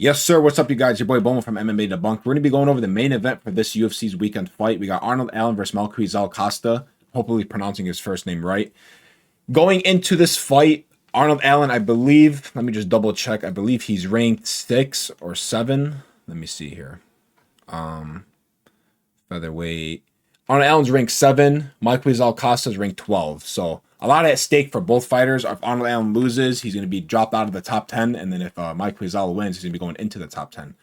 Yes, sir. What's up, you guys? Your boy Boma from MMA Debunked. We're going to be going over the main event for this UFC's weekend fight. We got Arnold Allen versus Melquizael Costa. Hopefully pronouncing his first name right. Going into this fight, Arnold Allen, I believe, let me just double check. I believe he's ranked 6 or 7. Let me see here. Featherweight. Arnold Allen's ranked 7. Melquizael Costa's ranked 12. So a lot at stake for both fighters. If Arnold Allen loses, he's going to be dropped out of the top 10. And then if Melquizael wins, he's going to be going into the top 10.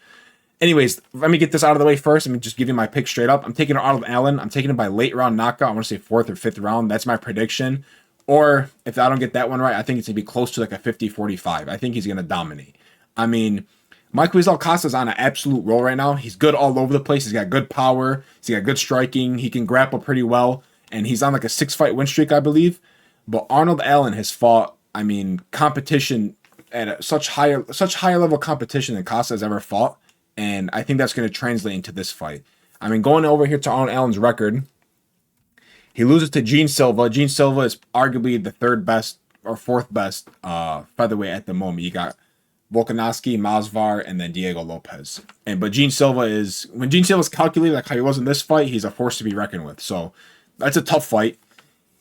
Anyways, let me get this out of the way first. Let me just give you my pick straight up. I'm taking Arnold Allen. I'm taking him by late round knockout. I want to say 4th or 5th round. That's my prediction. Or if I don't get that one right, I think it's going to be close to like a 50-45. I think he's going to dominate. I mean, Melquizael Costa's on an absolute roll right now. He's good all over the place. He's got good power. He's got good striking. He can grapple pretty well. And he's on like a 6-fight win streak, I believe. But Arnold Allen has fought, I mean, competition at such higher level competition than Costa has ever fought. And I think that's going to translate into this fight. I mean, going over here to Arnold Allen's record, he loses to Gene Silva. Gene Silva is arguably the 3rd best or 4th best featherweight at the moment. You got Volkanovski, Masvidal, and then Diego Lopez. But Gene Silva is, when Gene Silva's calculated like how he was in this fight, he's a force to be reckoned with. So that's a tough fight.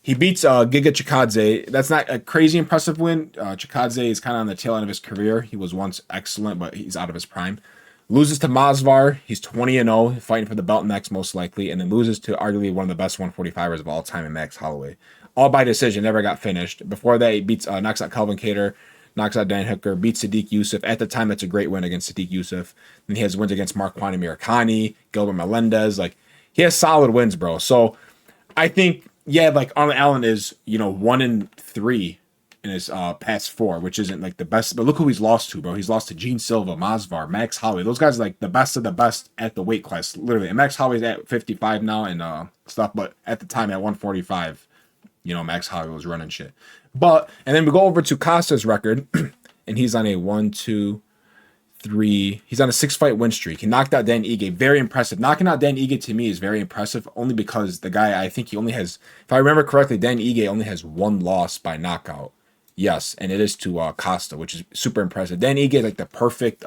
He beats Giga Chikadze. That's not a crazy impressive win. Chikadze is kind of on the tail end of his career. He was once excellent, but he's out of his prime. Loses to Masvidal. He's 20-0, fighting for the belt next most likely. And then loses to arguably one of the best 145ers of all time in Max Holloway. All by decision, never got finished. Before that, he knocks out Calvin Kattar, knocks out Dan Hooker, beats Sadiq Youssef. At the time, that's a great win against Sadiq Youssef. Then he has wins against Marquand Miracani, Gilbert Melendez. Like, he has solid wins, bro. So I think, yeah, like Arnold Allen is, 1-3 in his past 4, which isn't like the best. But look who he's lost to, bro. He's lost to Gene Silva, Masvidal, Max Holloway. Those guys are like the best of the best at the weight class, literally. And Max Holloway's at 55 now and stuff, but at the time at 145, Max Holloway was running shit. And then we go over to Costa's record, and he's on a 1, 2, 3. He's on a 6-fight win streak. He knocked out Dan Ige. Very impressive. Knocking out Dan Ige to me is very impressive, only because the guy, I think he only has, if I remember correctly, Dan Ige only has 1 loss by knockout. Yes, and it is to Costa, which is super impressive. Dan Ige is like the perfect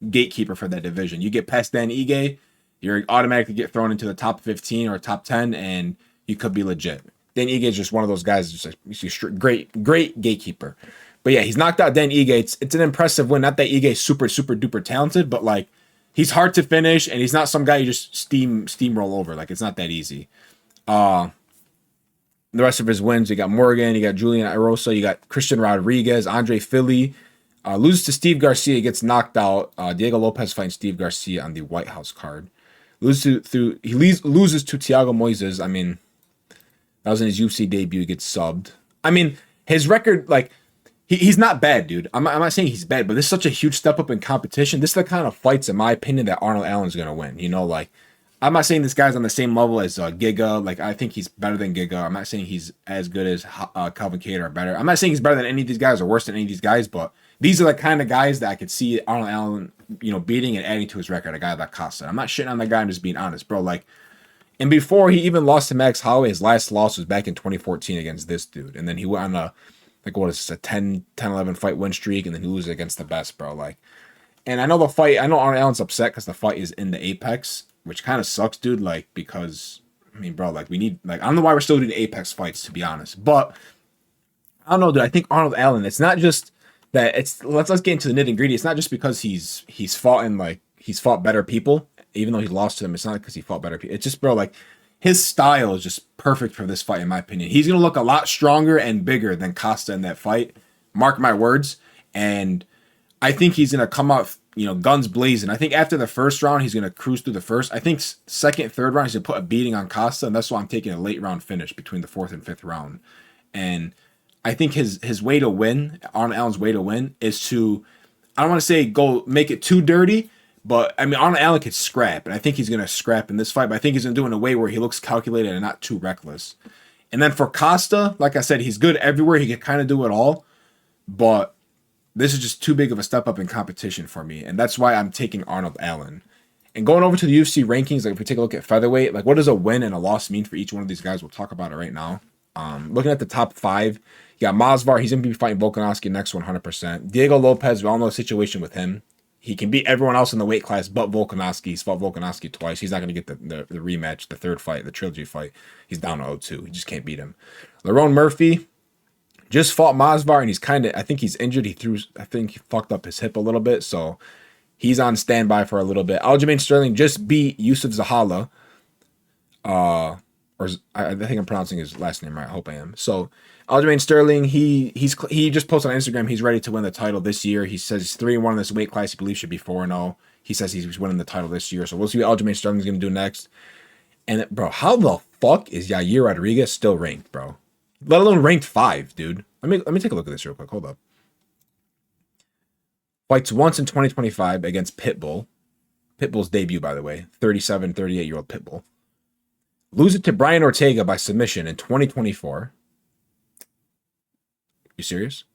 gatekeeper for that division. You get past Dan Ige, you're automatically get thrown into the top 15 or top 10, and you could be legit. Dan Ige is just one of those guys, just a great gatekeeper. But yeah, he's knocked out Dan Ige. It's an impressive win. Not that Ige is super duper talented, but like he's hard to finish, and he's not some guy you just steamroll over. Like, it's not that easy. The rest of his wins, you got Morgan, you got Julian Erosa, you got Christian Rodriguez, Andre Fili. Loses to Steve Garcia, gets knocked out. Diego Lopez fighting Steve Garcia on the White House card. Loses to Thiago Moises. I mean, that was in his UFC debut. He gets subbed. I mean, his record, like, he's not bad, dude. I'm not saying he's bad, but this is such a huge step up in competition. This is the kind of fights, in my opinion, that Arnold Allen's going to win. Like, I'm not saying this guy's on the same level as Giga. Like, I think he's better than Giga. I'm not saying he's as good as Calvin Kattar or better. I'm not saying he's better than any of these guys or worse than any of these guys, but these are the kind of guys that I could see Arnold Allen, beating and adding to his record, a guy like Costa. I'm not shitting on the guy, I'm just being honest, bro. Like, and before he even lost to Max Holloway, his last loss was back in 2014 against this dude. And then he went on a 10-11 fight win streak, and then he loses against the best, bro. Like, and I know Arnold Allen's upset because the fight is in the Apex, which kind of sucks, dude. Like, because, I mean, bro, like, we need, like, I don't know why we're still doing Apex fights, to be honest. But, I don't know, dude. I think Arnold Allen, it's not just that let's get into the nitty gritty. It's not just because he's fought better people, even though he lost to them. It's not because he fought better people. It's just, bro, like, his style is just perfect for this fight, in my opinion. He's going to look a lot stronger and bigger than Costa in that fight. Mark my words. And I think he's going to come out, guns blazing. I think after the first round, he's going to cruise through the first. I think second, third round, he's going to put a beating on Costa. And that's why I'm taking a late round finish between the 4th and 5th round. And I think his way to win, Arnold Allen's way to win, is to, I don't want to say go make it too dirty, but I mean, Arnold Allen could scrap, and I think he's going to scrap in this fight, but I think he's going to do it in a way where he looks calculated and not too reckless. And then for Costa, like I said, he's good everywhere. He can kind of do it all, but this is just too big of a step up in competition for me, and that's why I'm taking Arnold Allen. And going over to the UFC rankings, like if we take a look at featherweight, like what does a win and a loss mean for each one of these guys? We'll talk about it right now. Looking at the top 5, you got Masvidal. He's going to be fighting Volkanovski next 100%. Diego Lopez, we all know the situation with him. He can beat everyone else in the weight class but Volkanovski. He's fought Volkanovski twice. He's not going to get the rematch, the third fight, the trilogy fight. He's down to 0-2. He just can't beat him. Lerone Murphy just fought Masvidal, and he's I think he's injured. I think he fucked up his hip a little bit, so he's on standby for a little bit. Aljamain Sterling just beat Yusuf Zahala. I think I'm pronouncing his last name right. I hope I am. So Aljamain Sterling, he just posted on Instagram he's ready to win the title this year. He says he's 3-1 in this weight class. He believes should be 4-0. He says he's winning the title this year. So we'll see what Aljamain Sterling's gonna do next. And bro, how the fuck is Yair Rodriguez still ranked, bro? Let alone ranked 5, dude. Let me take a look at this real quick. Hold up. Fights once in 2025 against Pitbull. Pitbull's debut, by the way. 37, 38-year-old Pitbull. Lose it to Brian Ortega by submission in 2024. You serious?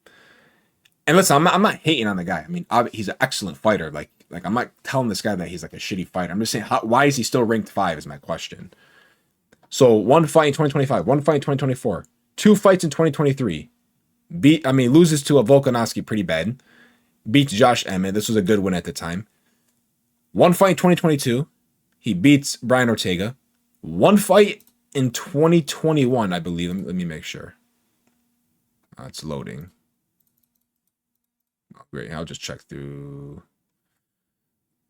And listen, I'm not hating on the guy. I mean, he's an excellent fighter. Like I'm not telling this guy that he's like a shitty fighter. I'm just saying, why is he still ranked 5 is my question. So 1 fight in 2025, 1 fight in 2024, 2 fights in 2023. Loses to a Volkanovski pretty bad. Beats Josh Emmett. This was a good win at the time. 1 fight in 2022. He beats Brian Ortega. 1 fight in 2021, I believe. Let me make sure. It's loading. Oh, great. I'll just check through.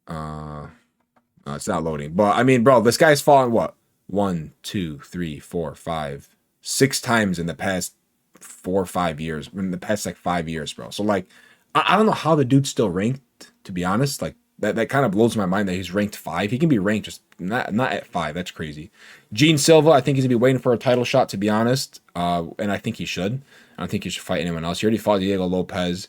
It's not loading. But I mean, bro, this guy's fallen what? 1, 2, 3, 4, 5, 6 times in the past 4 or 5 years. In the past like 5 years, bro. So like, I don't know how the dude's still ranked. To be honest, like that kind of blows my mind that he's ranked 5. He can be ranked just not at 5. That's crazy. Gene Silva, I think he's gonna be waiting for a title shot. To be honest, and I think he should. I don't think he should fight anyone else. He already fought Diego Lopez.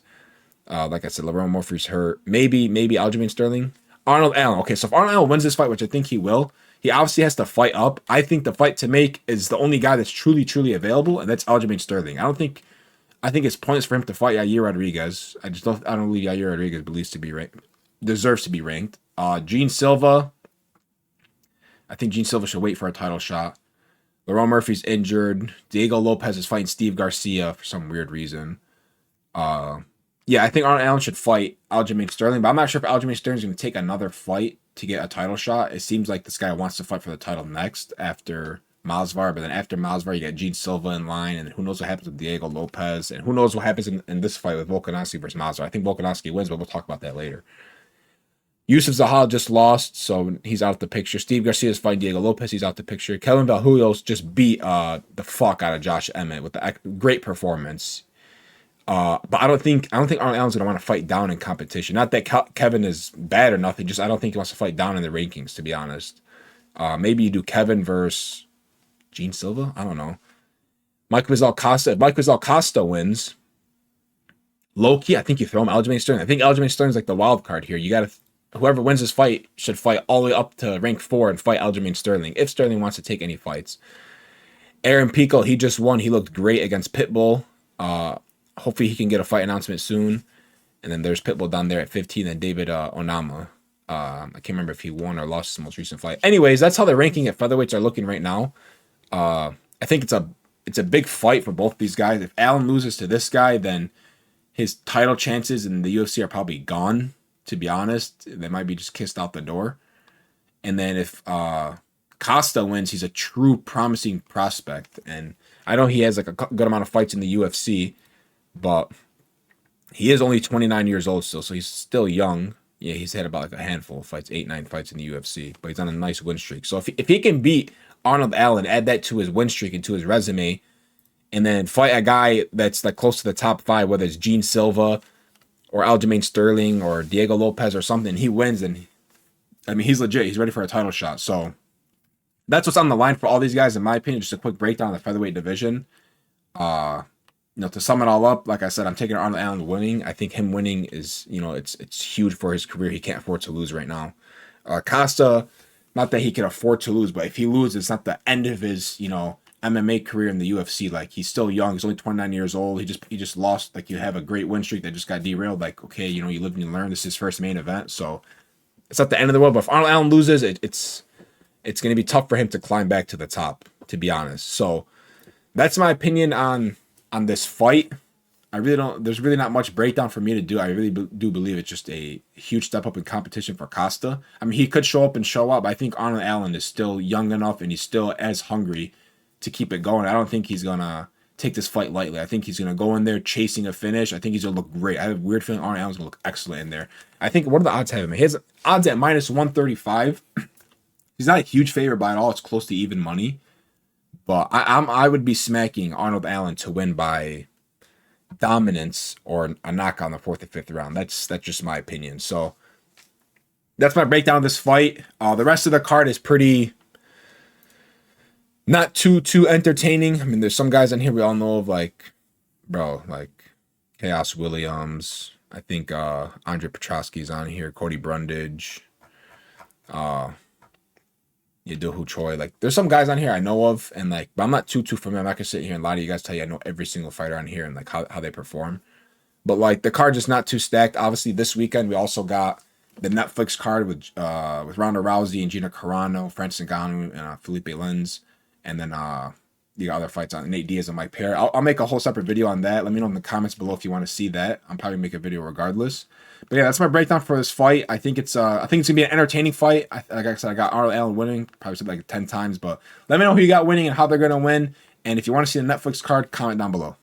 Like I said, Lerone Murphy's hurt. Maybe Aljamain Sterling. Arnold Allen. Okay, so if Arnold Allen wins this fight, which I think he will, he obviously has to fight up. I think the fight to make is the only guy that's truly available, and that's Aljamain Sterling. I think it's pointless for him to fight Yair Rodriguez. I don't believe Yair Rodriguez deserves to be ranked. Gene Silva. I think Gene Silva should wait for a title shot. Lerone Murphy's injured. Diego Lopez is fighting Steve Garcia for some weird reason. Yeah, I think Arnold Allen should fight Aljamain Sterling, but I'm not sure if Aljamain Sterling's going to take another fight to get a title shot. It seems like this guy wants to fight for the title next after Masvidal, but then after Masvidal, you got Gene Silva in line, and who knows what happens with Diego Lopez, and who knows what happens in this fight with Volkanovski versus Masvidal. I think Volkanovski wins, but we'll talk about that later. Yusuf Zahala just lost, so he's out of the picture. Steve Garcia is fighting Diego Lopez. He's out the picture. Kevin Valhuios just beat the fuck out of Josh Emmett with a great performance. But I don't think Arnold Allen's gonna want to fight down in competition. Not that Kevin is bad or nothing. Just I don't think he wants to fight down in the rankings. To be honest, maybe you do Kevin versus Gene Silva. I don't know. Melquizael Costa. If Melquizael Costa wins, low-key, I think you throw him Aljamain Sterling. I think Aljamain Sterling's like the wild card here. You got to. Whoever wins this fight should fight all the way up to rank 4 and fight Aljamain Sterling if Sterling wants to take any fights. Aaron Pico, he just won. He looked great against Pitbull. Hopefully he can get a fight announcement soon. And then there's Pitbull down there at 15 and David Onama. I can't remember if he won or lost his most recent fight. Anyways, that's how the ranking at featherweights are looking right now. I think it's a big fight for both these guys. If Allen loses to this guy, then his title chances in the UFC are probably gone. To be honest, they might be just kissed out the door. And then if Costa wins, he's a true promising prospect. And I know he has like a good amount of fights in the UFC, but he is only 29 years old still, so he's still young. Yeah, he's had about like a handful of fights, 8-9 fights in the UFC, but he's on a nice win streak. So if he can beat Arnold Allen, add that to his win streak and to his resume, and then fight a guy that's like close to the top 5, whether it's Gene Silva or Aljamain Sterling or Diego Lopez or something, he wins, and I mean, he's legit. He's ready for a title shot. So that's what's on the line for all these guys, in my opinion. Just a quick breakdown of the featherweight division. To sum it all up, like I said, I'm taking Arnold Allen winning. I think him winning is, it's huge for his career. He can't afford to lose right now. Costa, not that he can afford to lose, but if he loses, it's not the end of his, MMA career in the UFC. Like, he's still young. He's only 29 years old. He just lost. Like, you have a great win streak that just got derailed. Like, okay, you live and you learn. This is his first main event, so it's not the end of the world. But if Arnold Allen loses, it's going to be tough for him to climb back to the top, to be honest. So that's my opinion on this fight. I really don't. There's really not much breakdown for me to do. I really do believe it's just a huge step up in competition for Costa. I mean, he could show up and show up. But I think Arnold Allen is still young enough and he's still as hungry to keep it going. I don't think he's gonna take this fight lightly. I think he's gonna go in there chasing a finish. I think he's gonna look great. I have a weird feeling Arnold Allen's gonna look excellent in there. I think what are the odds have him? His odds at minus 135. He's not a huge favorite by all. It's close to even money. But I would be smacking Arnold Allen to win by dominance or a knockout in the fourth or fifth round. That's just my opinion. So that's my breakdown of this fight. The rest of the card is pretty not too entertaining. I mean, there's some guys on here we all know of, like Chaos Williams. I think Andre Petrosky's on here. Cody Brundage. Yedohu Choi. Like, there's some guys on here I know of, and like, but I'm not too familiar. I'm not gonna sit here and lie to you guys, tell you I know every single fighter on here and like how they perform. But like, the card is not too stacked. Obviously, this weekend we also got the Netflix card with Ronda Rousey and Gina Carano, Francis Ngannou, and Felipe Lins, and then the other fights on Nate Diaz and Mike Perry. I'll make a whole separate video on that. Let me know in the comments below if you want to see that. I'm probably make a video regardless. But yeah, that's my breakdown for this fight. I think it's gonna be an entertaining fight. Like I said, I got Arnold Allen winning. Probably said like 10 times, but let me know who you got winning and how they're gonna win. And if you want to see the Netflix card, comment down below.